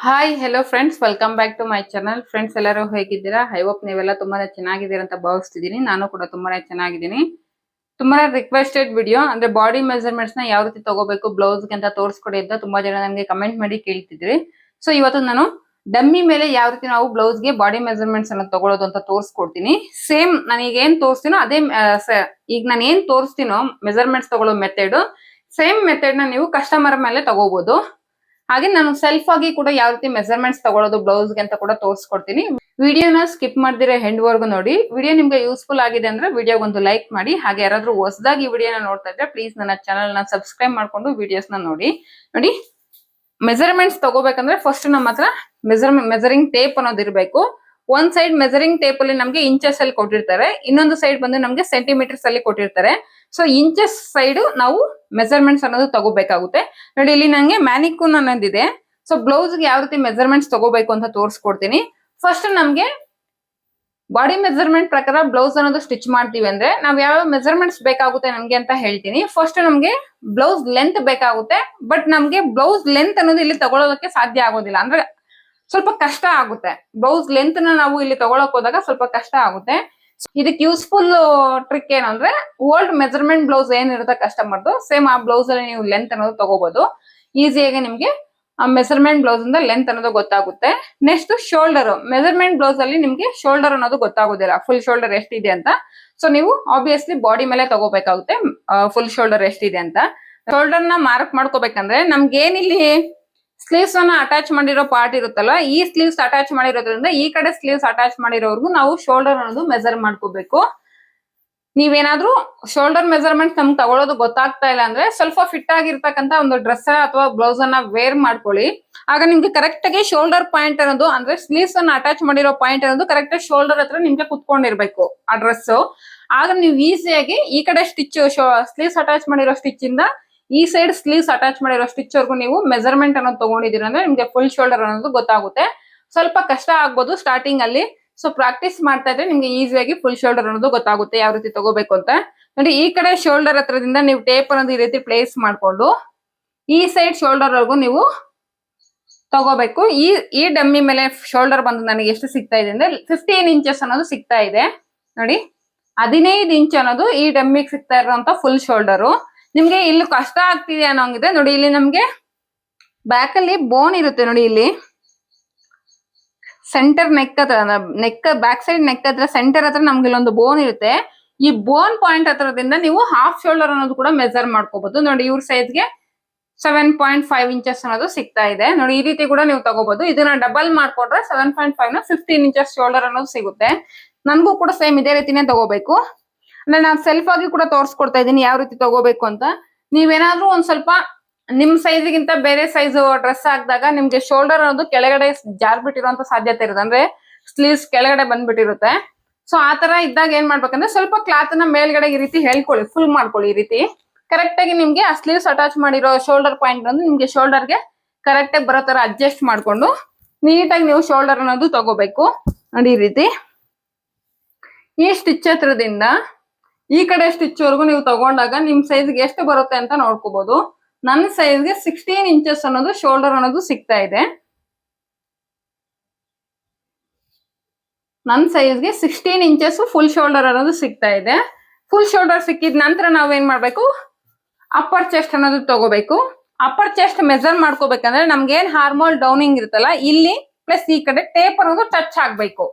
Hi hello friends, welcome back to my channel. Friends, ಎಲ್ಲರೂ ಹೇಗಿದ್ದೀರಾ? I hope ನೀವೆಲ್ಲ ತುಂಬಾನೇ ಚೆನ್ನಾಗಿದ್ದೀರಾ ಅಂತ ಭಾವಿಸ್ತಿದ್ದೀನಿ. ನಾನು ಕೂಡ ತುಂಬಾನೇ ಚೆನ್ನಾಗಿದ್ದೀನಿ. ತುಂಬಾನೇ ರಿಕ್ವೆಸ್ಟೆಡ್ ವಿಡಿಯೋ ಅಂದ್ರೆ ಬಾಡಿ ಮೆಜರ್ಮೆಂಟ್ಸ್ ನ ಯಾವ ರೀತಿ ತಗೋಬೇಕು ಬ್ಲೌಸ್ಗೆ ಅಂತ ತೋರಿಸ್ಕೊಡಿ ಅಂತ ತುಂಬಾ ಜನ ನನಗೆ ಕಮೆಂಟ್ ಮಾಡಿ ಕೇಳ್ತಿದ್ರಿ. ಸೊ ಇವತ್ತು ನಾನು ಡಮ್ಮಿ ಮೇಲೆ ಯಾವ ರೀತಿ ನಾವು ಬ್ಲೌಸ್ಗೆ ಬಾಡಿ ಮೆಜರ್ಮೆಂಟ್ಸ್ ಅನ್ನು ತಗೊಳ್ಳೋದು ಅಂತ ತೋರಿಸ್ಕೊಡ್ತೀನಿ. ಸೇಮ್ ನಾನು ಈಗ ಏನ್ ತೋರಿಸ್ತೀನೋ ಅದೇ ಈಗ ನಾನು ಏನ್ ತೋರಿಸ್ತೀನೋ ಮೆಜರ್ಮೆಂಟ್ಸ್ ತಗೊಳ್ಳೋ ಮೆಥಡ್, ಸೇಮ್ ಮೆಥಡ್ ನ ನೀವು ಕಸ್ಟಮರ್ ಮೇಲೆ ತಗೋಬಹುದು. ಹಾಗೆ ನಾನು ಸೆಲ್ಫ್ ಆಗಿ ಕೂಡ ಯಾವ ರೀತಿ ಮೆಜರ್ಮೆಂಟ್ಸ್ ತಗೊಳ್ಳೋದು ಬ್ಲೌಸ್ಗೆ ಅಂತ ಕೂಡ ತೋರಿಸ್ಕೊಡ್ತೀನಿ. ವಿಡಿಯೋನ ಸ್ಕಿಪ್ ಮಾಡ್ದಿರೋ ಎಂಡ್ ವರ್ಗು ನೋಡಿ. ವಿಡಿಯೋ ನಿಮ್ಗೆ ಯೂಸ್ಫುಲ್ ಆಗಿದೆ ಅಂದ್ರೆ ವಿಡಿಯೋಗೊಂದು ಲೈಕ್ ಮಾಡಿ. ಹಾಗೆ ಯಾರಾದ್ರೂ ಹೊಸದಾಗಿ ವಿಡಿಯೋನ ನೋಡ್ತಾ ಇದ್ರೆ ಪ್ಲೀಸ್ ನನ್ನ ಚಾನಲ್ ನ ಸಬ್ಸ್ಕ್ರೈಬ್ ಮಾಡ್ಕೊಂಡು ವಿಡಿಯೋಸ್ ನ ನೋಡಿ. ಮೆಜರ್ಮೆಂಟ್ಸ್ ತಗೋಬೇಕಂದ್ರೆ ಫಸ್ಟ್ ನಮ್ಮ ಹತ್ರ ಮೆಜರಿಂಗ್ ಟೇಪ್ ಅನ್ನೋದು ಇರಬೇಕು. ಒಂದ್ ಸೈಡ್ ಮೆಜರಿಂಗ್ ಟೇಪ್ ಅಲ್ಲಿ ನಮ್ಗೆ ಇಂಚಸ್ ಅಲ್ಲಿ ಕೊಟ್ಟಿರ್ತಾರೆ, ಇನ್ನೊಂದು ಸೈಡ್ ಬಂದು ನಮ್ಗೆ ಸೆಂಟಿಮೀಟರ್ಸ್ ಅಲ್ಲಿ ಕೊಟ್ಟಿರ್ತಾರೆ. ಸೊ ಇಂಚಸ್ ಸೈಡ್ ನಾವು ಮೆಜರ್ಮೆಂಟ್ಸ್ ಅನ್ನೋದು ತಗೋಬೇಕಾಗುತ್ತೆ. ನೋಡಿ, ಇಲ್ಲಿ ನಂಗೆ ಮ್ಯಾನಿಕ್ಯೂನ್ ಅನ್ನೋದಿದೆ. ಸೊ ಬ್ಲೌಸ್ಗೆ ಯಾವ ರೀತಿ ಮೆಜರ್ಮೆಂಟ್ಸ್ ತಗೋಬೇಕು ಅಂತ ತೋರಿಸ್ಕೊಡ್ತೀನಿ. ಫಸ್ಟ್ ನಮ್ಗೆ ಬಾಡಿ ಮೆಜರ್ಮೆಂಟ್ ಪ್ರಕಾರ ಬ್ಲೌಸ್ ಅನ್ನೋದು ಸ್ಟಿಚ್ ಮಾಡ್ತೀವಿ ಅಂದ್ರೆ ನಾವ್ ಯಾವ ಮೆಜರ್ಮೆಂಟ್ಸ್ ಬೇಕಾಗುತ್ತೆ ನಮ್ಗೆ ಅಂತ ಹೇಳ್ತೀನಿ. ಫಸ್ಟ್ ನಮ್ಗೆ ಬ್ಲೌಸ್ ಲೆಂತ್ ಬೇಕಾಗುತ್ತೆ. ಬಟ್ ನಮ್ಗೆ ಬ್ಲೌಸ್ ಲೆಂತ್ ಅನ್ನೋದು ಇಲ್ಲಿ ತಗೊಳ್ಳೋದಕ್ಕೆ ಸಾಧ್ಯ ಆಗೋದಿಲ್ಲ, ಅಂದ್ರೆ ಸ್ವಲ್ಪ ಕಷ್ಟ ಆಗುತ್ತೆ. ಬ್ಲೌಸ್ ಲೆಂತ್ ನ ನಾವು ಇಲ್ಲಿ ತಗೊಳಕ್ ಹೋದಾಗ ಸ್ವಲ್ಪ ಕಷ್ಟ ಆಗುತ್ತೆ. ಇದಕ್ಕೆ ಯೂಸ್ಫುಲ್ ಟ್ರಿಕ್ ಏನಂದ್ರೆ ಓಲ್ಡ್ ಮೆಜರ್ಮೆಂಟ್ ಬ್ಲೌಸ್ ಏನಿರುತ್ತೆ ಕಸ್ಟಮರ್ದು, ಸೇಮ್ ಆ ಬ್ಲೌಸ್ ಅಲ್ಲಿ ನೀವು ಲೆಂತ್ ಅನ್ನೋದು ತಗೋಬಹುದು. ಈಸಿಯಾಗಿ ನಿಮ್ಗೆ ಮೆಜರ್ಮೆಂಟ್ ಬ್ಲೌಸ್ ಇಂದ ಲೆಂತ್ ಅನ್ನೋದು ಗೊತ್ತಾಗುತ್ತೆ. ನೆಕ್ಸ್ಟ್ ಶೋಲ್ಡರ್ ಮೆಜರ್ಮೆಂಟ್ ಬ್ಲೌಸ್ ಅಲ್ಲಿ ನಿಮ್ಗೆ ಶೋಲ್ಡರ್ ಅನ್ನೋದು ಗೊತ್ತಾಗೋದಿಲ್ಲ, ಫುಲ್ ಶೋಲ್ಡರ್ ಎಷ್ಟಿದೆ ಅಂತ. ಸೊ ನೀವು ಆಬ್ವಿಯಸ್ಲಿ ಬಾಡಿ ಮೇಲೆ ತಗೋಬೇಕಾಗುತ್ತೆ ಫುಲ್ ಶೋಲ್ಡರ್ ಎಷ್ಟಿದೆ ಅಂತ. ಶೋಲ್ಡರ್ ನ ಮಾರ್ಕ್ ಮಾಡ್ಕೋಬೇಕಂದ್ರೆ ನಮ್ಗೆ ಏನಿಲ್ಲಿ ಸ್ಲೀವ್ಸ್ ಅನ್ನ ಅಟ್ಯಾಚ್ ಮಾಡಿರೋ ಪಾರ್ಟ್ ಇರುತ್ತಲ್ಲ, ಈ ಸ್ಲೀವ್ಸ್ ಅಟ್ಯಾಚ್ ಮಾಡಿರೋದ್ರಿಂದ ಈ ಕಡೆ ಸ್ಲೀವ್ಸ್ ಅಟ್ಯಾಚ್ ಮಾಡಿರೋರ್ಗು ನಾವು ಶೋಲ್ಡರ್ ಅನ್ನೋದು ಮೆಜರ್ ಮಾಡ್ಕೋಬೇಕು. ನೀವೇನಾದ್ರೂ ಶೋಲ್ಡರ್ ಮೆಜರ್ಮೆಂಟ್ ನಮ್ಗೆ ತಗೊಳ್ಳೋದು ಗೊತ್ತಾಗ್ತಾ ಇಲ್ಲ ಅಂದ್ರೆ ಸ್ವಲ್ಪ ಫಿಟ್ ಆಗಿರ್ತಕ್ಕಂತ ಒಂದು ಡ್ರೆಸ್ ಅಥವಾ ಬ್ಲೌಸ್ ಅನ್ನ ವೇರ್ ಮಾಡ್ಕೊಳ್ಳಿ. ಆಗ ನಿಮ್ಗೆ ಕರೆಕ್ಟ್ ಆಗಿ ಶೋಲ್ಡರ್ ಪಾಯಿಂಟ್ ಅನ್ನೋದು, ಅಂದ್ರೆ ಸ್ಲೀವ್ಸ್ ಅನ್ನ ಅಟ್ಯಾಚ್ ಮಾಡಿರೋ ಪಾಯಿಂಟ್ ಅನ್ನೋದು ಕರೆಕ್ಟ್ ಆಗಿ ಶೋಲ್ಡರ್ ಹತ್ರ ನಿಮ್ಗೆ ಕುತ್ಕೊಂಡಿರ್ಬೇಕು ಆ ಡ್ರೆಸ್. ಆಗ ನೀವು ಈಸಿಯಾಗಿ ಈ ಕಡೆ ಸ್ಟಿಚ್ ಸ್ಲೀವ್ಸ್ ಅಟ್ಯಾಚ್ ಮಾಡಿರೋ ಸ್ಟಿಚ್ ಇಂದ ಈ ಸೈಡ್ ಸ್ಲೀವ್ಸ್ ಅಟ್ಯಾಚ್ ಮಾಡಿರೋ ಸ್ಟಿಚ್ ವರ್ಗು ನೀವು ಮೆಜರ್ಮೆಂಟ್ ಅನ್ನೋದು ತಗೊಂಡಿದ್ದೀರ ಅಂದ್ರೆ ನಿಮ್ಗೆ ಫುಲ್ ಶೋಲ್ಡರ್ ಅನ್ನೋದು ಗೊತ್ತಾಗುತ್ತೆ. ಸ್ವಲ್ಪ ಕಷ್ಟ ಆಗ್ಬೋದು ಸ್ಟಾರ್ಟಿಂಗ್ ಅಲ್ಲಿ. ಸೊ ಪ್ರಾಕ್ಟೀಸ್ ಮಾಡ್ತಾ ಇದ್ರೆ ನಿಮ್ಗೆ ಈಸಿಯಾಗಿ ಫುಲ್ ಶೋಲ್ಡರ್ ಅನ್ನೋದು ಗೊತ್ತಾಗುತ್ತೆ ಯಾವ ರೀತಿ ತಗೋಬೇಕು ಅಂತ. ನೋಡಿ, ಈ ಕಡೆ ಶೋಲ್ಡರ್ ಹತ್ರದಿಂದ ನೀವು ಟೇಪ್ ಅನ್ನೋದು ಈ ರೀತಿ ಪ್ಲೇಸ್ ಮಾಡ್ಕೊಂಡು ಈ ಸೈಡ್ ಶೋಲ್ಡರ್ ವರ್ಗು ನೀವು ತಗೋಬೇಕು. ಈ ಡಮ್ಮಿ ಮೇಲೆ ಶೋಲ್ಡರ್ ಬಂದು ನನಗೆ ಎಷ್ಟು ಸಿಗ್ತಾ ಇದೆ ಅಂದ್ರೆ 15 ಇಂಚಸ್ ಅನ್ನೋದು ಸಿಗ್ತಾ ಇದೆ. ನೋಡಿ, 15 ಇಂಚ್ ಅನ್ನೋದು ಈ ಡಮ್ಮಿಗೆ ಸಿಗ್ತಾ ಇರೋಂತ ಫುಲ್ ಶೋಲ್ಡರು. ನಿಮ್ಗೆ ಇಲ್ಲಿ ಕಷ್ಟ ಆಗ್ತಿದೆ ಅನ್ನೋಂಗಿದೆ. ನೋಡಿ, ಇಲ್ಲಿ ನಮ್ಗೆ ಬ್ಯಾಕ್ ಅಲ್ಲಿ ಬೋನ್ ಇರುತ್ತೆ. ನೋಡಿ, ಇಲ್ಲಿ ಸೆಂಟರ್ ನೆಕ್ ಹತ್ರ, ನೆಕ್ ಬ್ಯಾಕ್ ಸೈಡ್ ನೆಕ್ ಹತ್ರ ಸೆಂಟರ್ ಹತ್ರ ನಮ್ಗೆ ಇಲ್ಲೊಂದು ಬೋನ್ ಇರುತ್ತೆ. ಈ ಬೋನ್ ಪಾಯಿಂಟ್ ಹತ್ರದಿಂದ ನೀವು ಹಾಫ್ ಶೋಲ್ಡರ್ ಅನ್ನೋದು ಕೂಡ ಮೆಜರ್ ಮಾಡ್ಕೋಬಹುದು. ನೋಡಿ, ಇವ್ರ ಸೈಜ್ಗೆ 7.5 ಇಂಚಸ್ ಅನ್ನೋದು ಸಿಗ್ತಾ ಇದೆ. ನೋಡಿ, ಈ ರೀತಿ ಕೂಡ ನೀವು ತಗೋಬಹುದು. ಇದನ್ನ ಡಬಲ್ ಮಾಡ್ಕೊಂಡ್ರೆ 7.5 ನ 15 ಇಂಚಸ್ ಶೋಲ್ಡರ್ ಅನ್ನೋದು ಸಿಗುತ್ತೆ. ನನ್ಗೂ ಕೂಡ ಸೇಮ್ ಇದೇ ರೀತಿನೇ ತಗೋಬೇಕು. ಅಂದ್ರೆ ನಾನು ಸೆಲ್ಫ್ ಆಗಿ ಕೂಡ ತೋರಿಸ್ಕೊಡ್ತಾ ಇದ್ದೀನಿ ಯಾವ ರೀತಿ ತಗೋಬೇಕು ಅಂತ. ನೀವೇನಾದ್ರೂ ಒಂದ್ ಸ್ವಲ್ಪ ನಿಮ್ ಸೈಜ್ಗಿಂತ ಬೇರೆ ಸೈಜ್ ಡ್ರೆಸ್ ಹಾಕಿದಾಗ ನಿಮ್ಗೆ ಶೋಲ್ಡರ್ ಅನ್ನೋದು ಕೆಳಗಡೆ ಜಾರ್ ಬಿಟ್ಟಿರುವಂತ ಸಾಧ್ಯತೆ ಇರುತ್ತೆ, ಅಂದ್ರೆ ಸ್ಲೀವ್ಸ್ ಕೆಳಗಡೆ ಬಂದ್ಬಿಟ್ಟಿರುತ್ತೆ. ಸೊ ಆತರ ಇದ್ದಾಗ ಏನ್ ಮಾಡ್ಬೇಕಂದ್ರೆ ಸ್ವಲ್ಪ ಕ್ಲಾತ್ ನ ಮೇಲ್ಗಡೆ ಈ ರೀತಿ ಹೇಳ್ಕೊಳ್ಳಿ, ಫುಲ್ ಮಾಡ್ಕೊಳ್ಳಿ. ಈ ರೀತಿ ಕರೆಕ್ಟ್ ಆಗಿ ನಿಮ್ಗೆ ಆ ಸ್ಲೀವ್ಸ್ ಅಟ್ಯಾಚ್ ಮಾಡಿರೋ ಶೋಲ್ಡರ್ ಪಾಯಿಂಟ್ ಬಂದು ನಿಮ್ಗೆ ಶೋಲ್ಡರ್ಗೆ ಕರೆಕ್ಟ್ ಆಗಿ ಬರೋ ತರ ಅಡ್ಜಸ್ಟ್ ಮಾಡ್ಕೊಂಡು ನೀಟಾಗಿ ನೀವು ಶೋಲ್ಡರ್ ಅನ್ನೋದು ತಗೋಬೇಕು. ನೋಡಿ, ಈ ರೀತಿ ಈ ಸ್ಟಿಚ್ ಹತ್ರದಿಂದ ಈ ಕಡೆ ಸ್ಟಿಚ್ ವರ್ಗು ನೀವು ತಗೊಂಡಾಗ ನಿಮ್ ಸೈಜ್ಗೆ ಎಷ್ಟು ಬರುತ್ತೆ ಅಂತ ನೋಡ್ಕೋಬಹುದು. ನನ್ನ ಸೈಜ್ಗೆ 16 ಇಂಚಸ್ ಅನ್ನೋದು ಶೋಲ್ಡರ್ ಅನ್ನೋದು ಸಿಗ್ತಾ ಇದೆ. ನನ್ನ ಸೈಜ್ಗೆ 16 ಇಂಚಸ್ ಫುಲ್ ಶೋಲ್ಡರ್ ಅನ್ನೋದು ಸಿಗ್ತಾ ಇದೆ. ಫುಲ್ ಶೋಲ್ಡರ್ ಸಿಕ್ಕಿದ ನಂತರ ನಾವೇನ್ ಮಾಡ್ಬೇಕು, ಅಪ್ಪರ್ ಚೆಸ್ಟ್ ಅನ್ನೋದು ತಗೋಬೇಕು. ಅಪ್ಪರ್ ಚೆಸ್ಟ್ ಮೆಜರ್ ಮಾಡ್ಕೋಬೇಕಂದ್ರೆ ನಮ್ಗೆ ಏನ್ ಹಾರ್ಮೋಲ್ ಡೌನಿಂಗ್ ಇರುತ್ತಲ್ಲ, ಇಲ್ಲಿ ಪ್ಲಸ್ ಈ ಕಡೆ ಟೇಪ್ ಅನ್ನೋದು ಟಚ್ ಆಗ್ಬೇಕು.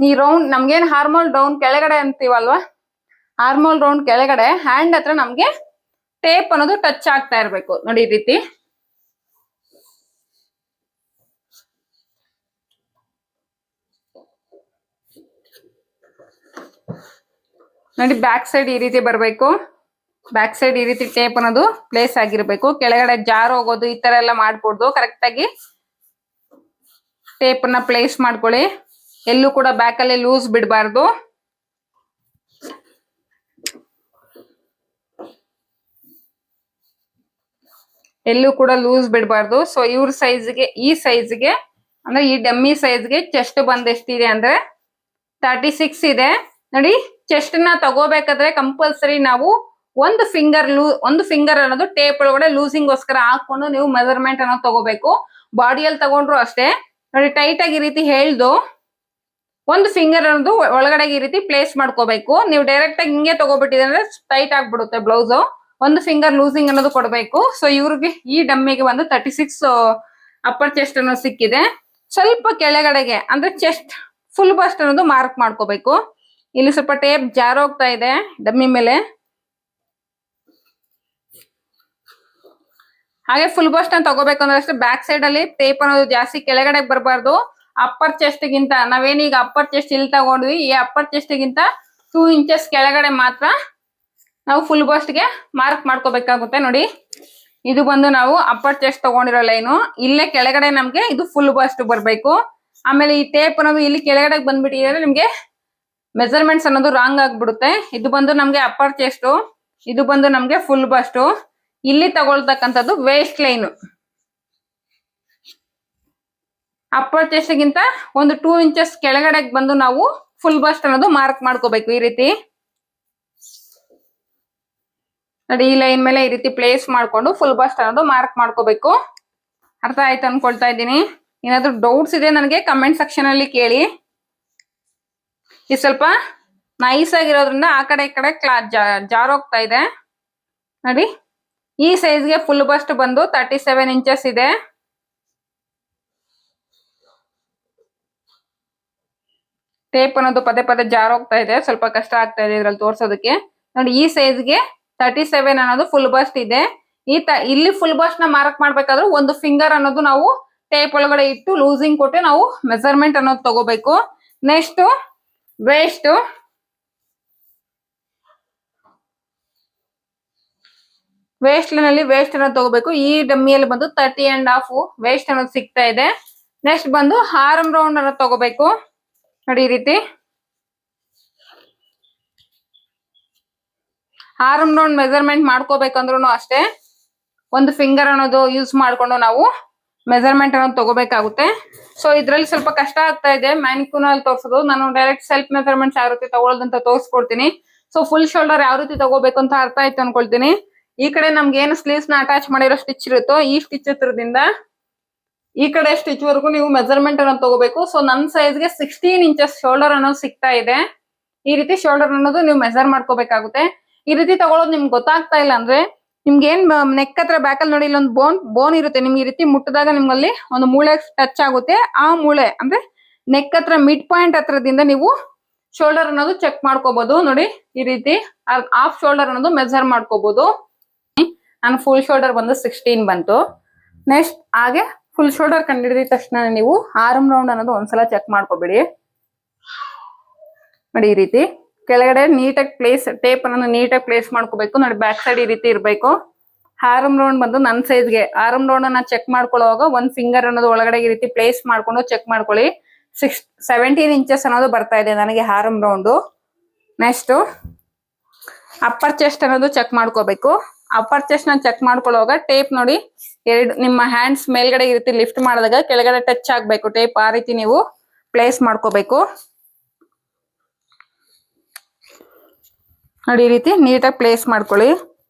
ಈ ರೌಂಡ್ ನಮ್ಗೇನ್ ಹಾರ್ಮೋಲ್ ಡೌನ್ ಕೆಳಗಡೆ ಅಂತೀವಲ್ವಾ, ಹಾರ್ಮೋಲ್ ರೌಂಡ್ ಕೆಳಗಡೆ ಹ್ಯಾಂಡ್ ಹತ್ರ ನಮ್ಗೆ ಟೇಪ್ ಅನ್ನೋದು ಟಚ್ ಆಗ್ತಾ ಇರ್ಬೇಕು. ನೋಡಿ, ಈ ರೀತಿ ನೋಡಿ, ಬ್ಯಾಕ್ ಸೈಡ್ ಈ ರೀತಿ ಬರ್ಬೇಕು. ಬ್ಯಾಕ್ ಸೈಡ್ ಈ ರೀತಿ ಟೇಪ್ ಅನ್ನೋದು ಪ್ಲೇಸ್ ಆಗಿರ್ಬೇಕು. ಕೆಳಗಡೆ ಜಾರ್ ಹೋಗೋದು ಈ ತರ ಎಲ್ಲ ಮಾಡ್ಕೊಡ್ದು. ಕರೆಕ್ಟ್ ಆಗಿ ಟೇಪ್ ಅನ್ನ ಪ್ಲೇಸ್ ಮಾಡ್ಕೊಳ್ಳಿ. ಎಲ್ಲೂ ಕೂಡ ಬ್ಯಾಕ್ ಅಲ್ಲಿ ಲೂಸ್ ಬಿಡಬಾರ್ದು. ಎಲ್ಲೂ ಕೂಡ ಲೂಸ್ ಬಿಡಬಾರ್ದು. ಸೊ ಇವ್ರ ಸೈಜ್ಗೆ, ಈ ಸೈಜ್ಗೆ ಅಂದ್ರೆ ಈ ಡಮ್ಮಿ ಸೈಜ್ಗೆ ಚೆಸ್ಟ್ ಬಂದ್ ಎಷ್ಟಿದೆ ಅಂದ್ರೆ 36 ಇದೆ. ನೋಡಿ, ಚೆಸ್ಟ್ ನ ತಗೋಬೇಕಾದ್ರೆ ಕಂಪಲ್ಸರಿ ನಾವು ಒಂದು ಫಿಂಗರ್ ಅನ್ನೋದು ಟೇಪ್ ಒಳಗಡೆ ಲೂಸಿಂಗ್ ಗೋಸ್ಕರ ಹಾಕೊಂಡು ನೀವು ಮೆಜರ್ಮೆಂಟ್ ಅನ್ನೋದು ತಗೋಬೇಕು. ಬಾಡಿಯಲ್ಲಿ ತಗೊಂಡ್ರು ಅಷ್ಟೇ ನೋಡಿ ಟೈಟ್ ಆಗಿ ಈ ರೀತಿ ಹೇಳ್ದು ಒಂದು ಫಿಂಗರ್ ಅನ್ನೋದು ಒಳಗಡೆ ಈ ರೀತಿ ಪ್ಲೇಸ್ ಮಾಡ್ಕೋಬೇಕು. ನೀವು ಡೈರೆಕ್ಟ್ ಆಗಿ ಹಿಂಗೆ ತಗೋಬಿಟ್ಟಿದೆ ಅಂದ್ರೆ ಟೈಟ್ ಆಗ್ಬಿಡುತ್ತೆ ಬ್ಲೌಸ್. ಒಂದು ಫಿಂಗರ್ ಲೂಸಿಂಗ್ ಅನ್ನೋದು ಕೊಡಬೇಕು. ಸೊ ಇವ್ರಿಗೆ ಈ ಡಮ್ಮಿಗೆ ಒಂದು 36 ಅಪ್ಪರ್ ಚೆಸ್ಟ್ ಅನ್ನೋದು ಸಿಕ್ಕಿದೆ. ಸ್ವಲ್ಪ ಕೆಳಗಡೆಗೆ ಅಂದ್ರೆ ಚೆಸ್ಟ್ ಫುಲ್ ಬಸ್ಟ್ ಅನ್ನೋದು ಮಾರ್ಕ್ ಮಾಡ್ಕೋಬೇಕು. ಇಲ್ಲಿ ಸ್ವಲ್ಪ ಟೇಪ್ ಜಾರ್ ಹೋಗ್ತಾ ಇದೆ ಡಮ್ಮಿ ಮೇಲೆ. ಹಾಗೆ ಫುಲ್ ಬಸ್ಟ್ ಅಂತ ತಗೋಬೇಕಂದ್ರೆ ಅಷ್ಟೇ ಬ್ಯಾಕ್ ಸೈಡ್ ಅಲ್ಲಿ ಟೇಪ್ ಅನ್ನೋದು ಜಾಸ್ತಿ ಕೆಳಗಡೆ ಬರಬಾರ್ದು. ಅಪ್ಪರ್ ಚೆಸ್ಟ್ ಗಿಂತ ನಾವೇನೀಗ ಅಪ್ಪರ್ ಚೆಸ್ಟ್ ಇಲ್ಲಿ ತಗೊಂಡ್ವಿ, ಈ ಅಪ್ಪರ್ ಚೆಸ್ಟ್ ಗಿಂತ 2 ಇಂಚಸ್ ಕೆಳಗಡೆ ಮಾತ್ರ ನಾವು ಫುಲ್ ಬಸ್ಟ್ ಗೆ ಮಾರ್ಕ್ ಮಾಡ್ಕೋಬೇಕಾಗುತ್ತೆ. ನೋಡಿ ಇದು ಬಂದು ನಾವು ಅಪ್ಪರ್ ಚೆಸ್ಟ್ ತಗೊಂಡಿರೋ ಲೈನು, ಇಲ್ಲೇ ಕೆಳಗಡೆ ನಮ್ಗೆ ಇದು ಫುಲ್ ಬಸ್ಟ್ ಬರ್ಬೇಕು. ಆಮೇಲೆ ಈ ಟೇಪ್ ಅನ್ನೋದು ಇಲ್ಲಿ ಕೆಳಗಡೆ ಬಂದ್ಬಿಟ್ಟಿದ್ರೆ ನಿಮ್ಗೆ ಮೆಜರ್ಮೆಂಟ್ಸ್ ಅನ್ನೋದು ರಾಂಗ್ ಆಗ್ಬಿಡುತ್ತೆ. ಇದು ಬಂದು ನಮ್ಗೆ ಅಪ್ಪರ್ ಚೆಸ್ಟ್, ಇದು ಬಂದು ನಮ್ಗೆ ಫುಲ್ ಬಸ್ಟ್. ಇಲ್ಲಿ ತಗೊಳ್ತಕ್ಕಂಥದ್ದು ವೇಸ್ಟ್ ಲೈನ್. ಅಪ್ಪರ್ ಚೆಸ್ಟ್ ಗಿಂತ ಒಂದು 2 ಇಂಚಸ್ ಕೆಳಗಡೆ ಬಂದು ನಾವು ಫುಲ್ ಬಸ್ಟ್ ಅನ್ನೋದು ಮಾರ್ಕ್ ಮಾಡ್ಕೋಬೇಕು. ಈ ರೀತಿ ನೋಡಿ ಈ ಲೈನ್ ಮೇಲೆ ಈ ರೀತಿ ಪ್ಲೇಸ್ ಮಾಡ್ಕೊಂಡು ಫುಲ್ ಬಸ್ಟ್ ಅನ್ನೋದು ಮಾರ್ಕ್ ಮಾಡ್ಕೋಬೇಕು. ಅರ್ಥ ಆಯ್ತು ಅನ್ಕೊಳ್ತಾ ಇದ್ದೀನಿ. ಏನಾದ್ರು ಡೌಟ್ಸ್ ಇದೆ ನನಗೆ ಕಮೆಂಟ್ ಸೆಕ್ಷನ್ ಅಲ್ಲಿ ಕೇಳಿ. ಇದು ಸ್ವಲ್ಪ ನೈಸ್ ಆಗಿರೋದ್ರಿಂದ ಆ ಕಡೆ ಈ ಕಡೆ ಜಾರ್ ಹೋಗ್ತಾ ಇದೆ. ನೋಡಿ ಈ ಸೈಜ್ಗೆ ಫುಲ್ ಬಸ್ಟ್ ಬಂದು 37 ಇಂಚಸ್ ಇದೆ. ಟೇಪ್ ಅನ್ನೋದು ಪದೇ ಪದೇ ಜಾರ್ ಹೋಗ್ತಾ ಇದೆ, ಸ್ವಲ್ಪ ಕಷ್ಟ ಆಗ್ತಾ ಇದೆ ಇದ್ರಲ್ಲಿ ತೋರ್ಸೋದಕ್ಕೆ. ನೋಡಿ ಈ ಸೈಜ್ಗೆ 37 ಅನ್ನೋದು ಫುಲ್ ಬಸ್ಟ್ ಇದೆ. ಇಲ್ಲಿ ಫುಲ್ ಬಸ್ಟ್ ನ ಮಾರ್ಕ್ ಮಾಡ್ಬೇಕಾದ್ರೆ ಒಂದು ಫಿಂಗರ್ ಅನ್ನೋದು ನಾವು ಟೇಪ್ ಒಳಗಡೆ ಇಟ್ಟು ಲೂಸಿಂಗ್ ಕೊಟ್ಟು ನಾವು ಮೆಜರ್ಮೆಂಟ್ ಅನ್ನೋದು ತಗೋಬೇಕು. ನೆಕ್ಸ್ಟ್ ವೇಸ್ಟ್ ನಲ್ಲಿ ವೇಸ್ಟ್ ಅನ್ನೋದು ತಗೋಬೇಕು. ಈ ಡಮ್ಮಿಯಲ್ಲಿ ಬಂದು 30.5 ವೇಸ್ಟ್ ಅನ್ನೋದು ಸಿಗ್ತಾ ಇದೆ. ನೆಕ್ಸ್ಟ್ ಬಂದು ಆರ್ಮ್ ರೌಂಡ್ ಅನ್ನೋದು ತಗೋಬೇಕು. ನೋಡಿ ಈ ರೀತಿ ಆರ್ಮ್ ರೌಂಡ್ ಮೆಜರ್ಮೆಂಟ್ ಮಾಡ್ಕೋಬೇಕಂದ್ರೂ ಅಷ್ಟೇ ಒಂದು ಫಿಂಗರ್ ಅನ್ನೋದು ಯೂಸ್ ಮಾಡ್ಕೊಂಡು ನಾವು ಮೆಜರ್ಮೆಂಟ್ ಅನ್ನೋದು ತಗೋಬೇಕಾಗುತ್ತೆ. ಸೊ ಇದ್ರಲ್ಲಿ ಸ್ವಲ್ಪ ಕಷ್ಟ ಆಗ್ತಾ ಇದೆ ಮ್ಯಾನಿಕ್ಯೂನ್ ಅಲ್ಲಿ ತೋರ್ಸೋದು. ನಾನು ಡೈರೆಕ್ಟ್ ಸೆಲ್ಫ್ ಮೆಜರ್ಮೆಂಟ್ಸ್ ಯಾವ ರೀತಿ ತಗೊಳ್ಳೋದಂತ ತೋರಿಸ್ಕೊಡ್ತೀನಿ. ಸೊ ಫುಲ್ ಶೋಲ್ಡರ್ ಯಾವ ರೀತಿ ತಗೋಬೇಕು ಅಂತ ಅರ್ಥ ಆಯ್ತು ಅನ್ಕೊಳ್ತೀನಿ. ಈ ಕಡೆ ನಮ್ಗೆ ಏನು ಸ್ಲೀವ್ಸ್ ನ ಅಟ್ಯಾಚ್ ಮಾಡಿರೋ ಸ್ಟಿಚ್ ಇರುತ್ತೋ ಈ ಸ್ಟಿಚ್ ಹತ್ರದಿಂದ ಈ ಕಡೆ ಸ್ಟಿಚ್ ವರ್ಗು ನೀವು ಮೆಜರ್ಮೆಂಟ್ ಅನ್ನೋದು ತಗೋಬೇಕು. ಸೊ ನನ್ನ ಸೈಜ್ಗೆ 16 ಇಂಚಸ್ ಶೋಲ್ಡರ್ ಅನ್ನೋದು ಸಿಗ್ತಾ ಇದೆ. ಈ ರೀತಿ ಶೋಲ್ಡರ್ ಅನ್ನೋದು ನೀವು ಮೆಜರ್ ಮಾಡ್ಕೋಬೇಕಾಗುತ್ತೆ. ಈ ರೀತಿ ತಗೊಳ್ಳೋದು ನಿಮ್ಗೆ ಗೊತ್ತಾಗ್ತಾ ಇಲ್ಲ ಅಂದ್ರೆ ನಿಮ್ಗೆ ಏನ್ ನೆಕ್ ಹತ್ರ ಬ್ಯಾಕಲ್ಲಿ ನೋಡಿ ಇಲ್ಲೊಂದು ಬೋನ್ ಇರುತ್ತೆ. ನಿಮ್ಗೆ ಈ ರೀತಿ ಮುಟ್ಟಿದಾಗ ನಿಮ್ಮಲ್ಲಿ ಒಂದು ಮೂಳೆ ಟಚ್ ಆಗುತ್ತೆ. ಆ ಮೂಳೆ ಅಂದ್ರೆ ನೆಕ್ ಹತ್ರ ಮಿಡ್ ಪಾಯಿಂಟ್ ಹತ್ರದಿಂದ ನೀವು ಶೋಲ್ಡರ್ ಅನ್ನೋದು ಚೆಕ್ ಮಾಡ್ಕೋಬಹುದು. ನೋಡಿ ಈ ರೀತಿ ಹಾಫ್ ಶೋಲ್ಡರ್ ಅನ್ನೋದು ಮೆಜರ್ ಮಾಡ್ಕೋಬಹುದು. ನಾನು ಫುಲ್ ಶೋಲ್ಡರ್ ಬಂದು 16 ಬಂತು. ನೆಕ್ಸ್ಟ್ ಹಾಗೆ ಫುಲ್ ಶೋಲ್ಡರ್ ಕಂಡಿಡಿದ ತಕ್ಷಣ ನೀವು ಆರ್ಮ್ ರೌಂಡ್ ಅನ್ನೋದು ಒಂದ್ಸಲ ಚೆಕ್ ಮಾಡ್ಕೋಬೇಡಿ. ನೋಡಿ ಈ ರೀತಿ ಕೆಳಗಡೆ ನೀಟಾಗಿ ಟೇಪ್ ಅನ್ನೋದು ನೀಟಾಗಿ ಪ್ಲೇಸ್ ಮಾಡ್ಕೋಬೇಕು. ನೋಡಿ ಬ್ಯಾಕ್ ಸೈಡ್ ಈ ರೀತಿ ಇರಬೇಕು. ಆರ್ಮ್ ರೌಂಡ್ ಬಂದು ನನ್ನ ಸೈಜ್ಗೆ ಆರ್ಮ್ ರೌಂಡ್ ಅನ್ನ ಚೆಕ್ ಮಾಡ್ಕೊಳ್ಳುವಾಗ ಒಂದ್ ಫಿಂಗರ್ ಅನ್ನೋದು ಒಳಗಡೆ ಈ ರೀತಿ ಪ್ಲೇಸ್ ಮಾಡ್ಕೊಂಡು ಚೆಕ್ ಮಾಡ್ಕೊಳ್ಳಿ. 17 ಇಂಚಸ್ ಅನ್ನೋದು ಬರ್ತಾ ಇದೆ ನನಗೆ arm round. Next upper chest ಅನ್ನೋದು ಚೆಕ್ ಮಾಡ್ಕೋಬೇಕು. ಅಪ್ಪರ್ ಚೆಸ್ಟ್ ನ ಚೆಕ್ ಮಾಡ್ಕೊಳ್ಳುವಾಗ ಟೇಪ್ ನೋಡಿ ನಿಮ್ಮ ಹ್ಯಾಂಡ್ಸ್ ಮೇಲ್ಗಡೆ ಈ ರೀತಿ ಲಿಫ್ಟ್ ಮಾಡಿದಾಗ ಕೆಳಗಡೆ ಟಚ್ ಆಗ್ಬೇಕು ಟೇಪ್. ಆ ರೀತಿ ನೀವು ಪ್ಲೇಸ್ ಮಾಡ್ಕೋಬೇಕು. ನೋಡಿ ಈ ರೀತಿ ನೀಟಾಗಿ ಪ್ಲೇಸ್ ಮಾಡ್ಕೊಳ್ಳಿ.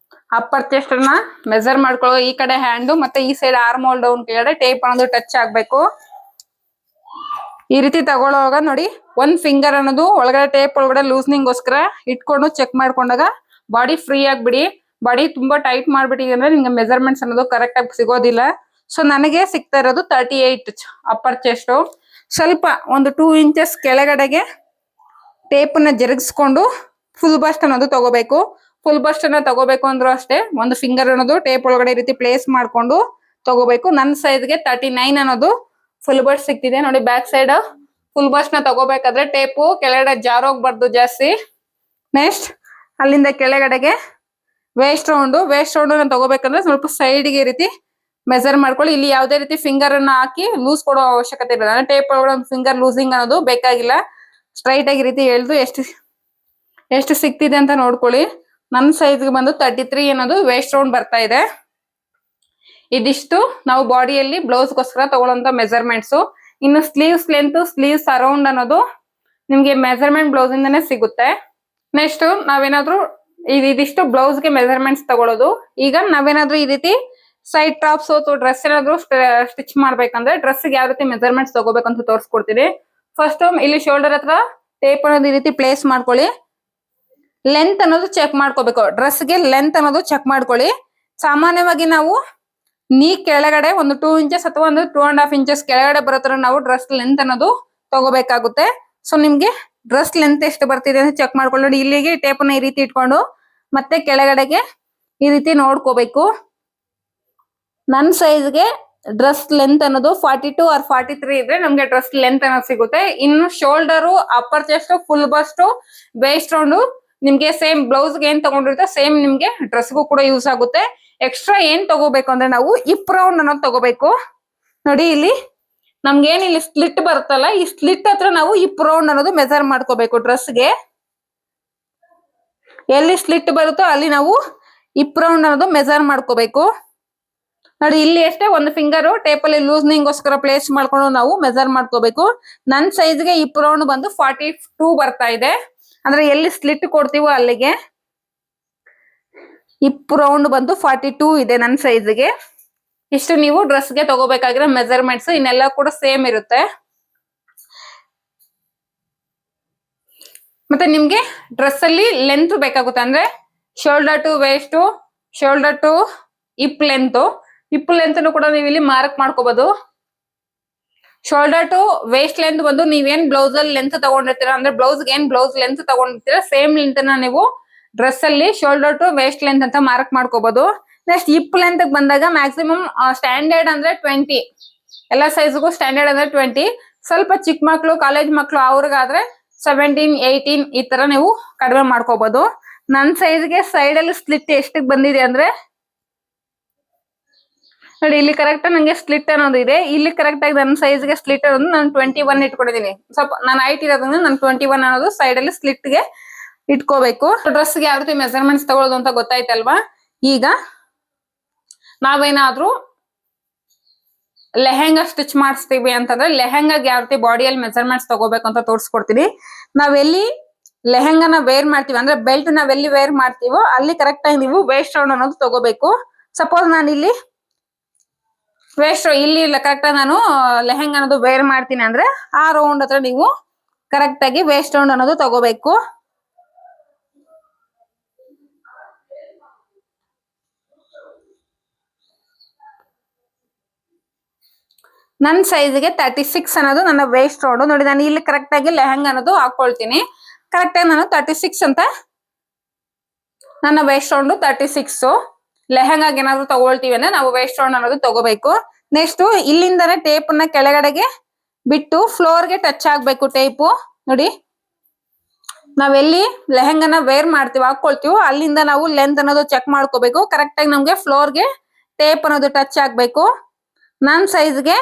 ಅಪ್ಪರ್ ಚೆಸ್ಟ್ ನ ಮೆಜರ್ ಮಾಡ್ಕೊಳ್ಳೋ ಈ ಕಡೆ ಹ್ಯಾಂಡ್ ಮತ್ತೆ ಈ ಸೈಡ್ ಆರ್ಮ್ ಹೋಲ್ ಡೌನ್ ಕೆಳಗಡೆ ಟೇಪ್ ಅನ್ನೋದು ಟಚ್ ಆಗ್ಬೇಕು. ಈ ರೀತಿ ತಗೊಳ್ಳುವಾಗ ನೋಡಿ ಒಂದ್ ಫಿಂಗರ್ ಅನ್ನೋದು ಒಳಗಡೆ ಟೇಪ್ ಒಳಗಡೆ ಲೂಸ್ನಿಂಗ್ಗೋಸ್ಕರ ಇಟ್ಕೊಂಡು ಚೆಕ್ ಮಾಡ್ಕೊಂಡಾಗ ಬಾಡಿ ಫ್ರೀ ಆಗ್ಬಿಡಿ. ಬಾಡಿ ತುಂಬಾ ಟೈಟ್ ಮಾಡ್ಬಿಟ್ಟಿದೆ ಅಂದ್ರೆ ನಿಮ್ಗೆ ಮೆಜರ್ಮೆಂಟ್ಸ್ ಅನ್ನೋದು ಕರೆಕ್ಟ್ ಆಗಿ ಸಿಗೋದಿಲ್ಲ. ಸೊ ನನಗೆ ಸಿಗ್ತಾ ಇರೋದು 38 ಅಪ್ಪರ್ ಚೆಸ್ಟ್. ಸ್ವಲ್ಪ ಒಂದು 2 ಇಂಚಸ್ ಕೆಳಗಡೆಗೆ ಟೇಪ್ ನ ಜರುಗಿಸ್ಕೊಂಡು ಫುಲ್ ಬಸ್ಟ್ ಅನ್ನೋದು ತಗೋಬೇಕು. ಫುಲ್ ಬಸ್ಟ್ ಅನ್ನ ತಗೋಬೇಕು ಅಂದ್ರೂ ಅಷ್ಟೇ ಒಂದು ಫಿಂಗರ್ ಅನ್ನೋದು ಟೇಪ್ ಒಳಗಡೆ ಈ ರೀತಿ ಪ್ಲೇಸ್ ಮಾಡ್ಕೊಂಡು ತಗೋಬೇಕು. ನನ್ನ ಸೈಜ್ಗೆ 39 ಅನ್ನೋದು ಫುಲ್ ಬಸ್ಟ್ ಸಿಗ್ತಿದೆ. ನೋಡಿ ಬ್ಯಾಕ್ ಸೈಡ್ ಫುಲ್ ಬಸ್ಟ್ ನ ತಗೋಬೇಕಾದ್ರೆ ಟೇಪು ಕೆಳಗಡೆ ಜಾರೋಗ್ಬಾರ್ದು ಜಾಸ್ತಿ. ನೆಕ್ಸ್ಟ್ ಅಲ್ಲಿಂದ ಕೆಳಗಡೆಗೆ ವೇಸ್ಟ್ ರೌಂಡ್ ನ ತಗೋಬೇಕಂದ್ರೆ ಸ್ವಲ್ಪ ಸೈಡ್ಗೆ ಈ ರೀತಿ ಮೆಜರ್ ಮಾಡ್ಕೊಳ್ಳಿ. ಇಲ್ಲಿ ಯಾವುದೇ ರೀತಿ ಫಿಂಗರ್ ಅನ್ನ ಹಾಕಿ ಲೂಸ್ ಕೊಡೋ ಅವಶ್ಯಕತೆ ಇಲ್ಲ. ಟೇಪ್ ಒಳಗಡೆ ಒಂದು ಫಿಂಗರ್ ಲೂಸಿಂಗ್ ಅನ್ನೋದು ಬೇಕಾಗಿಲ್ಲ. ಸ್ಟ್ರೈಟ್ ಆಗಿ ಈ ರೀತಿ ಎಳ್ದು ಎಷ್ಟು ಸಿಗ್ತಿದೆ ಅಂತ ನೋಡ್ಕೊಳ್ಳಿ. ನನ್ನ ಸೈಜ್ಗೆ ಬಂದು 33 ಅನ್ನೋದು ವೇಸ್ಟ್ ರೌಂಡ್ ಬರ್ತಾ ಇದೆ. ಇದಿಷ್ಟು ನಾವು ಬಾಡಿಯಲ್ಲಿ ಬ್ಲೌಸ್ಗೋಸ್ಕರ ತಗೊಳ್ಳೋಂತ ಮೆಜರ್ಮೆಂಟ್ಸ್. ಇನ್ನು ಸ್ಲೀವ್ಸ್ ಲೆಂತ್ ಸ್ಲೀವ್ಸ್ ಅರೌಂಡ್ ಅನ್ನೋದು ನಿಮ್ಗೆ ಮೆಜರ್ಮೆಂಟ್ ಬ್ಲೌಸ್ ಇಂದಾನೆ ಸಿಗುತ್ತೆ. ನೆಕ್ಸ್ಟ್ ನಾವೇನಾದ್ರೂ ಇದಿಷ್ಟು ಬ್ಲೌಸ್ಗೆ ಮೆಜರ್ಮೆಂಟ್ಸ್ ತಗೊಳ್ಳೋದು. ಈಗ ನಾವೇನಾದ್ರೂ ಈ ರೀತಿ ಸೈಡ್ ಟಾಪ್ಸ್ ಅಥವಾ ಡ್ರೆಸ್ ಏನಾದ್ರು ಸ್ಟಿಚ್ ಮಾಡ್ಬೇಕಂದ್ರೆ ಡ್ರೆಸ್ಗೆ ಯಾವ ರೀತಿ ಮೆಜರ್ಮೆಂಟ್ಸ್ ತಗೋಬೇಕಂತ ತೋರಿಸ್ಕೊಡ್ತೀನಿ. ಫಸ್ಟ್ ಇಲ್ಲಿ ಶೋಲ್ಡರ್ ಹತ್ರ ಟೇಪ್ ಅನ್ನೋದು ಈ ರೀತಿ ಪ್ಲೇಸ್ ಮಾಡ್ಕೊಳ್ಳಿ. ಲೆಂತ್ ಅನ್ನೋದು ಚೆಕ್ ಮಾಡ್ಕೋಬೇಕು. ಡ್ರೆಸ್ಗೆ ಲೆಂತ್ ಅನ್ನೋದು ಚೆಕ್ ಮಾಡ್ಕೊಳ್ಳಿ. ಸಾಮಾನ್ಯವಾಗಿ ನಾವು ನೀ ಕೆಳಗಡೆ ಒಂದು 2 ಇಂಚಸ್ ಅಥವಾ ಒಂದು 2.5 ಇಂಚಸ್ ಕೆಳಗಡೆ ಬರೋ ನಾವು ಡ್ರೆಸ್ ಲೆಂತ್ ಅನ್ನೋದು ತಗೋಬೇಕಾಗುತ್ತೆ. ಸೊ ನಿಮ್ಗೆ ಡ್ರೆಸ್ ಲೆಂತ್ ಎಷ್ಟು ಬರ್ತಿದೆ ಅಂತ ಚೆಕ್ ಮಾಡ್ಕೊಳ್ಳಿ. ನೋಡಿ ಇಲ್ಲಿಗೆ ಟೇಪ್ ಅನ್ನ ಈ ರೀತಿ ಇಟ್ಕೊಂಡು ಮತ್ತೆ ಕೆಳಗಡೆಗೆ ಈ ರೀತಿ ನೋಡ್ಕೋಬೇಕು. ನನ್ನ ಸೈಜ್ಗೆ ಡ್ರೆಸ್ ಲೆಂತ್ ಅನ್ನೋದು 42 ಆರ್ 43 ಇದ್ರೆ ನಮ್ಗೆ ಡ್ರೆಸ್ ಲೆಂತ್ ಅನ್ನೋದು ಸಿಗುತ್ತೆ. ಇನ್ನು shoulder, upper chest, full bust, waist round ನಿಮ್ಗೆ ಸೇಮ್ ಬ್ಲೌಸ್ಗೆ ಏನ್ ತಗೊಂಡಿರುತ್ತೆ ಸೇಮ್ ನಿಮ್ಗೆ ಡ್ರೆಸ್ಗೂ ಕೂಡ ಯೂಸ್ ಆಗುತ್ತೆ. ಎಕ್ಸ್ಟ್ರಾ ಏನ್ ತಗೋಬೇಕು ಅಂದ್ರೆ ನಾವು ಇಪ್ ರೌಂಡ್ ಅನ್ನೋದು ತಗೋಬೇಕು. ನೋಡಿ ಇಲ್ಲಿ ನಮ್ಗೆ ಏನ್ ಇಲ್ಲಿ ಸ್ಲಿಟ್ ಬರುತ್ತಲ್ಲ, ಈ ಸ್ಲಿಟ್ ಹತ್ರ ನಾವು ಇಪ್ ರೌಂಡ್ ಅನ್ನೋದು ಮೆಜರ್ ಮಾಡ್ಕೋಬೇಕು. ಡ್ರೆಸ್ಗೆ ಎಲ್ಲಿ ಸ್ಲಿಟ್ ಬರುತ್ತೋ ಅಲ್ಲಿ ನಾವು ಇಪ್ ರೌಂಡ್ ಅನ್ನೋದು ಮೆಜರ್ ಮಾಡ್ಕೋಬೇಕು. ನೋಡಿ ಇಲ್ಲಿ ಅಷ್ಟೇ ಒಂದು ಫಿಂಗರ್ ಟೇಪ್ ಅಲ್ಲಿ ಲೂಸ್ನಿಂಗ್ಗೋಸ್ಕರ ಪ್ಲೇಸ್ ಮಾಡ್ಕೊಂಡು ನಾವು ಮೆಜರ್ ಮಾಡ್ಕೋಬೇಕು. ನನ್ನ ಸೈಜ್ಗೆ ಇಪ್ ರೌಂಡ್ ಬಂದು 42 ಬರ್ತಾ ಇದೆ. ಅಂದ್ರೆ ಎಲ್ಲಿ ಸ್ಲಿಟ್ ಕೊಡ್ತೀವೋ ಅಲ್ಲಿಗೆ ಇಪ್ ರೌಂಡ್ ಬಂದು 42 ಇದೆ ನನ್ನ ಸೈಜ್ಗೆ. ಇಷ್ಟು ನೀವು ಡ್ರೆಸ್ಗೆ ತಗೋಬೇಕಾಗಿರೋ ಮೆಜರ್ಮೆಂಟ್ಸ್. ಇನ್ನೆಲ್ಲ ಕೂಡ ಸೇಮ್ ಇರುತ್ತೆ. ಮತ್ತೆ ನಿಮ್ಗೆ ಡ್ರೆಸ್ ಅಲ್ಲಿ ಲೆಂತ್ ಬೇಕಾಗುತ್ತೆ ಅಂದ್ರೆ shoulder to waist, shoulder to hip length ಕೂಡ ನೀವು ಇಲ್ಲಿ ಮಾರ್ಕ್ ಮಾಡ್ಕೋಬಹುದು. ಶೋಲ್ಡರ್ ಟು ವೇಸ್ಟ್ ಲೆಂತ್ ಬಂದು ನೀವೇನ್ ಬ್ಲೌಸ್ ಅಲ್ಲಿ ಲೆಂತ್ ತಗೊಂಡಿರ್ತೀರಾ ಅಂದ್ರೆ ಬ್ಲೌಸ್ಗೆ ಏನ್ ಬ್ಲೌಸ್ ಲೆಂತ್ ತಗೊಂಡಿರ್ತೀರಾ ಸೇಮ್ ಲೆಂತ್ ನ ನೀವು ಡ್ರೆಸ್ ಅಲ್ಲಿ ಶೋಲ್ಡರ್ ಟು ವೇಸ್ಟ್ ಲೆಂತ್ ಅಂತ ಮಾರ್ಕ್ ಮಾಡ್ಕೋಬಹುದು. ನೆಕ್ಸ್ಟ್ ಇಪ್ ಲೆಂತ್ ಬಂದಾಗ ಮ್ಯಾಕ್ಸಿಮಮ್ ಸ್ಟ್ಯಾಂಡರ್ಡ್ ಅಂದ್ರೆ 20, ಎಲ್ಲ ಸೈಜ್ಗೂ ಸ್ಟ್ಯಾಂಡರ್ಡ್ ಅಂದ್ರೆ 20. ಸ್ವಲ್ಪ ಚಿಕ್ಕ ಮಕ್ಳು, ಕಾಲೇಜ್ ಮಕ್ಳು ಅವ್ರಿಗಾದ್ರೆ 17, 18 ಈ ತರ ನೀವು ಕಡಿಮೆ ಮಾಡ್ಕೋಬಹುದು. ನನ್ನ ಸೈಜ್ಗೆ ಸೈಡ್ ಅಲ್ಲಿ ಸ್ಲಿಟ್ ಎಷ್ಟಕ್ಕೆ ಬಂದಿದೆ ಅಂದ್ರೆ ನೋಡಿ ಇಲ್ಲಿ ಕರೆಕ್ಟ್ ನಂಗೆ ಸ್ಲಿಟ್ ಅನ್ನೋದು ಇದೆ. ಇಲ್ಲಿ ಕರೆಕ್ಟ್ ಆಗಿ ನನ್ನ ಸೈಜ್ಗೆ ಸ್ಲಿಟ್ ಅನ್ನೋದು ನಾನು 21 ಇಟ್ಕೊಂಡಿದ್ದೀನಿ. ಸ್ವಲ್ಪ ನಾನು ಹೈಟ್ ಇರೋದ್ರಿಂದ ನಾನು 21 ಅನ್ನೋದು ಸೈಡ್ ಅಲ್ಲಿ ಸ್ಲಿಟ್ ಗೆ ಇಟ್ಕೋಬೇಕು. ಡ್ರೆಸ್ಗೆ ಯಾವ ರೀತಿ ಮೆಜರ್ಮೆಂಟ್ಸ್ ತಗೊಳ್ಳೋದು ಅಂತ ಗೊತ್ತಾಯ್ತಲ್ವಾ. ಈಗ ನಾವೇನಾದ್ರೂ ಲೆಹೆಂಗಾ ಸ್ಟಿಚ್ ಮಾಡಿಸ್ತೀವಿ ಅಂತಂದ್ರೆ ಲೆಹೆಂಗಾಗೆ ಯಾವ ರೀತಿ ಬಾಡಿಯಲ್ಲಿ ಮೆಜರ್ಮೆಂಟ್ಸ್ ತಗೋಬೇಕು ಅಂತ ತೋರಿಸ್ಕೊಡ್ತೀನಿ. ನಾವೆಲ್ಲಿ ಲೆಹೆಂಗಾನ ವೇರ್ ಮಾಡ್ತೀವಿ ಅಂದ್ರೆ ಬೆಲ್ಟ್ ನಾವೆಲ್ಲಿ ವೇರ್ ಮಾಡ್ತೀವೋ ಅಲ್ಲಿ ಕರೆಕ್ಟ್ ಆಗಿ ನೀವು ವೇಸ್ಟ್ ರೌಂಡ್ ಅನ್ನೋದು ತಗೋಬೇಕು. ಸಪೋಸ್ ನಾನು ಇಲ್ಲಿ ವೇಸ್ಟ್ ಇಲ್ಲಿ ಕರೆಕ್ಟ್ ಆಗಿ ನಾನು ಲೆಹೆಂಗಾ ಅನ್ನೋದು ವೇರ್ ಮಾಡ್ತೀನಿ ಅಂದ್ರೆ ಆ ರೌಂಡ್ ಹತ್ರ ನೀವು ಕರೆಕ್ಟ್ ಆಗಿ ವೇಸ್ಟ್ ರೌಂಡ್ ಅನ್ನೋದು ತಗೋಬೇಕು. ನನ್ನ ಸೈಜ್ಗೆ 36 ಅನ್ನೋದು ನನ್ನ ವೇಸ್ಟ್ ರೌಂಡ್. ನೋಡಿ ನಾನು ಇಲ್ಲಿ ಕರೆಕ್ಟ್ ಆಗಿ ಲೆಹಂಗಾ ಅನ್ನೋದು ಹಾಕೊಳ್ತೀನಿ. ಕರೆಕ್ಟ್ ಆಗಿ ನಾನು 36 ಅಂತ ನನ್ನ ವೇಸ್ಟ್ ರೌಂಡ್ 36. ಲೆಹಂಗಾಗೆ ಏನಾದ್ರು ತಗೊಳ್ತೀವಿ ಅಂದ್ರೆ ನಾವು ವೇಸ್ಟ್ ರೌಂಡ್ ಅನ್ನೋದು ತಗೋಬೇಕು. ನೆಕ್ಸ್ಟ್ ಇಲ್ಲಿಂದಾನೆ ಟೇಪ್ ಅನ್ನ ಕೆಳಗಡೆಗೆ ಬಿಟ್ಟು ಫ್ಲೋರ್ಗೆ ಟಚ್ ಆಗ್ಬೇಕು ಟೇಪು. ನೋಡಿ ನಾವೆಲ್ಲಿ ಲೆಹಂಗಾನ ವೇರ್ ಮಾಡ್ತೀವಿ ಹಾಕೊಳ್ತೀವೋ ಅಲ್ಲಿಂದ ನಾವು ಲೆಂತ್ ಅನ್ನೋದು ಚೆಕ್ ಮಾಡ್ಕೋಬೇಕು. ಕರೆಕ್ಟ್ ಆಗಿ ನಮ್ಗೆ ಫ್ಲೋರ್ಗೆ ಟೇಪ್ ಅನ್ನೋದು ಟಚ್ ಆಗ್ಬೇಕು. ನನ್ನ ಸೈಜ್ಗೆ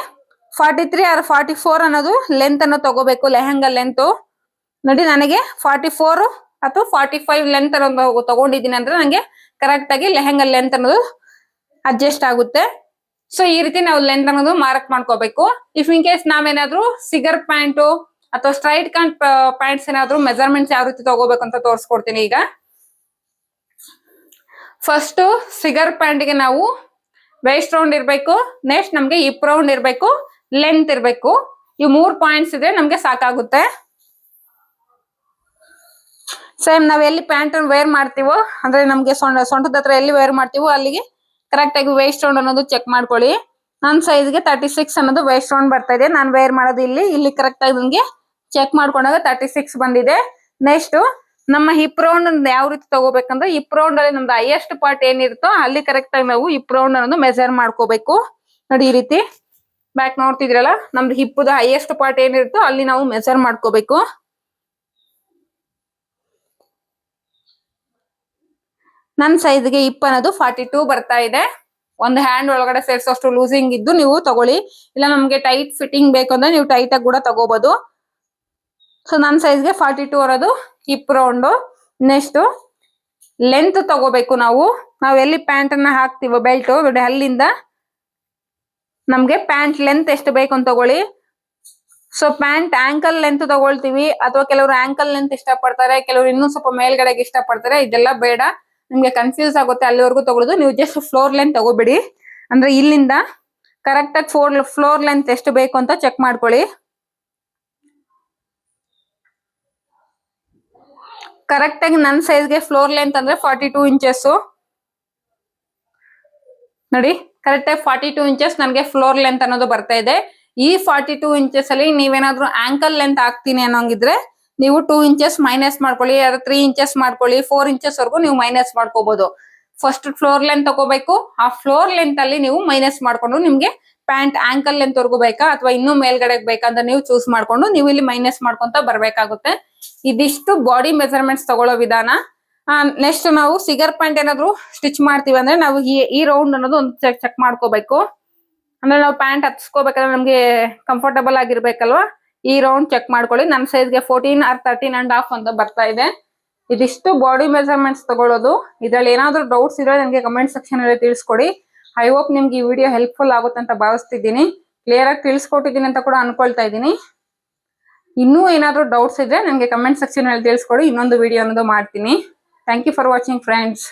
43 ಆರ್ 44 ಅನ್ನೋದು ಲೆಂತ್ ಅನ್ನು ತಗೋಬೇಕು. ಲೆಹಂಗಾ ಲೆಂತ್ ನೋಡಿ ನನಗೆ 44 ಅಥವಾ 45 ಲೆಂತ್ ಅನ್ನೋದು ತಗೊಂಡಿದ್ದೀನಿ ಅಂದ್ರೆ ನಂಗೆ ಕರೆಕ್ಟ್ ಆಗಿ ಲೆಹಂಗಾ ಲೆಂತ್ ಅನ್ನೋದು ಅಡ್ಜಸ್ಟ್ ಆಗುತ್ತೆ. ಸೊ ಈ ರೀತಿ ನಾವು ಲೆಂತ್ ಅನ್ನೋದು ಮಾರ್ಕ್ ಮಾಡ್ಕೋಬೇಕು. ಇಫ್ ಇನ್ ಕೇಸ್ ನಾವೇನಾದ್ರೂ ಸಿಗರ್ ಪ್ಯಾಂಟು ಅಥವಾ ಸ್ಟ್ರೈಟ್ ಕಟ್ ಪ್ಯಾಂಟ್ಸ್ ಏನಾದ್ರು ಮೆಜರ್ಮೆಂಟ್ಸ್ ಯಾವ ರೀತಿ ತಗೋಬೇಕು ಅಂತ ತೋರಿಸ್ಕೊಡ್ತೀನಿ. ಈಗ ಫಸ್ಟ್ ಸಿಗರ್ ಪ್ಯಾಂಟ್ಗೆ ನಾವು ವೇಸ್ಟ್ ರೌಂಡ್ ಇರ್ಬೇಕು, ನೆಕ್ಸ್ಟ್ ನಮ್ಗೆ ಹಿಪ್ ರೌಂಡ್ ಇರ್ಬೇಕು, ಲೆಂತ್ ಇರ್ಬೇಕು. ಈ 3 ಪಾಯಿಂಟ್ಸ್ ಇದ್ರೆ ನಮ್ಗೆ ಸಾಕಾಗುತ್ತೆ. ಸೇಮ್ ನಾವ್ ಎಲ್ಲಿ ಪ್ಯಾಂಟ್ ವೇರ್ ಮಾಡ್ತೀವೋ ಅಂದ್ರೆ ನಮ್ಗೆ ಸೊಂಟದ ಹತ್ರ ಎಲ್ಲಿ ವೇರ್ ಮಾಡ್ತೀವೋ ಅಲ್ಲಿಗೆ ಕರೆಕ್ಟ್ ಆಗಿ ವೇಸ್ಟ್ ರೌಂಡ್ ಅನ್ನೋದು ಚೆಕ್ ಮಾಡ್ಕೊಳ್ಳಿ. ನನ್ನ ಸೈಜ್ಗೆ 36 ಅನ್ನೋದು ವೇಸ್ಟ್ ರೌಂಡ್ ಬರ್ತಾ ಇದೆ. ನಾನು ವೇರ್ ಮಾಡೋದು ಇಲ್ಲಿ ಕರೆಕ್ಟ್ ಆಗಿ ನಂಗೆ ಚೆಕ್ ಮಾಡ್ಕೊಂಡಾಗ 36 ಬಂದಿದೆ. ನೆಕ್ಸ್ಟ್ ನಮ್ಮ ಹಿಪ್ ರೌಂಡ್ ಯಾವ ರೀತಿ ತಗೋಬೇಕಂದ್ರೆ ಹಿಪ್ ರೌಂಡ್ ಅಲ್ಲಿ ನಮ್ದು ಹೈಯೆಸ್ಟ್ ಪಾರ್ಟ್ ಏನಿರುತ್ತೋ ಅಲ್ಲಿ ಕರೆಕ್ಟ್ ಆಗಿ ನಾವು ಹಿಪ್ ರೌಂಡ್ ಅನ್ನೋದು ಮೆಜರ್ ಮಾಡ್ಕೋಬೇಕು. ನೋಡಿ ಈ ರೀತಿ ಬ್ಯಾಕ್ ನೋಡ್ತಿದ್ರಲ್ಲ, ನಮ್ದು ಹಿಪ್ಪದ ಹೈಯೆಸ್ಟ್ ಪಾರ್ಟ್ ಏನಿರುತ್ತೋ ಅಲ್ಲಿ ನಾವು ಮೆಜರ್ ಮಾಡ್ಕೋಬೇಕು. ನನ್ನ ಸೈಜ್ಗೆ ಹಿಪ್ ಅನ್ನೋದು 42 ಬರ್ತಾ ಇದೆ. ಒಂದು ಹ್ಯಾಂಡ್ ಒಳಗಡೆ ಸೇರ್ಸೋಷ್ಟು ಲೂಸಿಂಗ್ ಇದ್ದು ನೀವು ತಗೊಳ್ಳಿ. ಇಲ್ಲ ನಮ್ಗೆ ಟೈಟ್ ಫಿಟ್ಟಿಂಗ್ ಬೇಕು ಅಂದ್ರೆ ನೀವು ಟೈಟ್ ಆಗಿ ಕೂಡ ತಗೋಬಹುದು. ಸೊ ನನ್ನ ಸೈಜ್ಗೆ 42 ಅನ್ನೋದು ಹಿಪ್ ರೌಂಡ್. ನೆಕ್ಸ್ಟ್ ಲೆಂತ್ ತಗೋಬೇಕು. ನಾವು ಎಲ್ಲಿ ಪ್ಯಾಂಟ್ ಅನ್ನ ಹಾಕ್ತಿವೋ ಬೆಲ್ಟ್ ನೋಡಿ ಅಲ್ಲಿಂದ ನಮ್ಗೆ ಪ್ಯಾಂಟ್ ಲೆಂತ್ ಎಷ್ಟು ಬೇಕು ಅಂತ ತಗೊಳ್ಳಿ. ಸೊ ಪ್ಯಾಂಟ್ ಆಂಕಲ್ ಲೆಂತ್ ತಗೊಳ್ತೀವಿ ಅಥವಾ ಕೆಲವರು ಆಂಕಲ್ ಲೆಂತ್ ಇಷ್ಟಪಡ್ತಾರೆ, ಕೆಲವರು ಇನ್ನೂ ಸ್ವಲ್ಪ ಮೇಲ್ಗಡೆಗೆ ಇಷ್ಟಪಡ್ತಾರೆ. ಇದೆಲ್ಲ ಬೇಡ, ನಿಮ್ಗೆ ಕನ್ಫ್ಯೂಸ್ ಆಗುತ್ತೆ. ಅಲ್ಲಿವರೆಗೂ ತಗೊಳ್ಳೋದು ನೀವು ಜಸ್ಟ್ ಫ್ಲೋರ್ ಲೆಂತ್ ತಗೋಬಿಡಿ. ಅಂದ್ರೆ ಇಲ್ಲಿಂದ ಕರೆಕ್ಟ್ ಆಗಿ ಫ್ಲೋರ್ ಲೆಂತ್ ಎಷ್ಟು ಬೇಕು ಅಂತ ಚೆಕ್ ಮಾಡ್ಕೊಳ್ಳಿ. ಕರೆಕ್ಟ್ ಆಗಿ ನನ್ನ ಸೈಜ್ಗೆ ಫ್ಲೋರ್ ಲೆಂತ್ ಅಂದ್ರೆ 42 ಇಂಚಸ್ ನೋಡಿ. ಕರೆಕ್ಟ್ ಆಗಿ 42 ಇಂಚಸ್ ನನಗೆ ಫ್ಲೋರ್ ಲೆಂತ್ ಅನ್ನೋದು ಬರ್ತಾ ಇದೆ. ಈ 42 ಇಂಚಸ್ ಅಲ್ಲಿ ನೀವೇನಾದ್ರೂ ಆಂಕಲ್ ಲೆಂತ್ ಹಾಕ್ತೀನಿ ಅನ್ನೋಂಗಿದ್ರೆ ನೀವು 2 ಇಂಚಸ್ ಮೈನಸ್ ಮಾಡ್ಕೊಳ್ಳಿ, 3 ಇಂಚಸ್ ಮಾಡ್ಕೊಳ್ಳಿ, 4 ಇಂಚಸ್ ವರೆಗೂ ನೀವು ಮೈನಸ್ ಮಾಡ್ಕೋಬಹುದು. ಫಸ್ಟ್ ಫ್ಲೋರ್ ಲೆಂತ್ ತಗೋಬೇಕು. ಆ ಫ್ಲೋರ್ ಲೆಂತ್ ಅಲ್ಲಿ ನೀವು ಮೈನಸ್ ಮಾಡ್ಕೊಂಡು ನಿಮ್ಗೆ ಪ್ಯಾಂಟ್ ಆಂಕಲ್ ಲೆಂತ್ ವರ್ಗೂ ಬೇಕಾ ಅಥವಾ ಇನ್ನೂ ಮೇಲ್ಗಡೆ ಬೇಕಾ ಅಂತ ನೀವು ಚೂಸ್ ಮಾಡ್ಕೊಂಡು ನೀವು ಇಲ್ಲಿ ಮೈನಸ್ ಮಾಡ್ಕೊಂತ ಬರ್ಬೇಕಾಗುತ್ತೆ. ಇದಿಷ್ಟು ಬಾಡಿ ಮೆಜರ್ಮೆಂಟ್ಸ್ ತಗೊಳ್ಳೋ ವಿಧಾನ. ನೆಕ್ಸ್ಟ್ ನಾವು ಸಿಗರ್ ಪ್ಯಾಂಟ್ ಏನಾದ್ರು ಸ್ಟಿಚ್ ಮಾಡ್ತೀವಿ ಅಂದ್ರೆ ನಾವು ಈ ರೌಂಡ್ ಅನ್ನೋದು ಒಂದು ಚೆಕ್ ಮಾಡ್ಕೋಬೇಕು. ಅಂದ್ರೆ ನಾವು ಪ್ಯಾಂಟ್ ಹತ್ಸ್ಕೋಬೇಕಾದ್ರೆ ನಮ್ಗೆ ಕಂಫರ್ಟಬಲ್ ಆಗಿರ್ಬೇಕಲ್ವಾ, ಈ ರೌಂಡ್ ಚೆಕ್ ಮಾಡ್ಕೊಳ್ಳಿ. ನನ್ನ ಸೈಜ್ಗೆ 14 ಆರ್ 13.5 ಅಂತ ಬರ್ತಾ ಇದೆ. ಇದಿಷ್ಟು ಬಾಡಿ ಮೆಜರ್ಮೆಂಟ್ಸ್ ತಗೊಳ್ಳೋದು. ಇದ್ರಲ್ಲಿ ಏನಾದ್ರು ಡೌಟ್ಸ್ ಇದ್ರೆ ನನಗೆ ಕಮೆಂಟ್ ಸೆಕ್ಷನ್ ಅಲ್ಲಿ ತಿಳಿಸ್ಕೊಡಿ. ಐ ಹೋಪ್ ನಿಮ್ಗೆ ಈ ವಿಡಿಯೋ ಹೆಲ್ಪ್ಫುಲ್ ಆಗುತ್ತೆ ಅಂತ ಭಾವಿಸ್ತಿದ್ದೀನಿ. ಕ್ಲಿಯರ್ ಆಗಿ ತಿಳಿಸ್ಕೊಟ್ಟಿದ್ದೀನಿ ಅಂತ ಕೂಡ ಅನ್ಕೊಳ್ತಾ ಇದ್ದೀನಿ. ಇನ್ನೂ ಏನಾದ್ರು ಡೌಟ್ಸ್ ಇದ್ರೆ ನನಗೆ ಕಮೆಂಟ್ ಸೆಕ್ಷನ್ ಅಲ್ಲಿ ತಿಳಿಸ್ಕೊಡಿ. ಇನ್ನೊಂದು ವಿಡಿಯೋ ಅನ್ನೋದು ಮಾಡ್ತೀನಿ. Thank you for watching friends.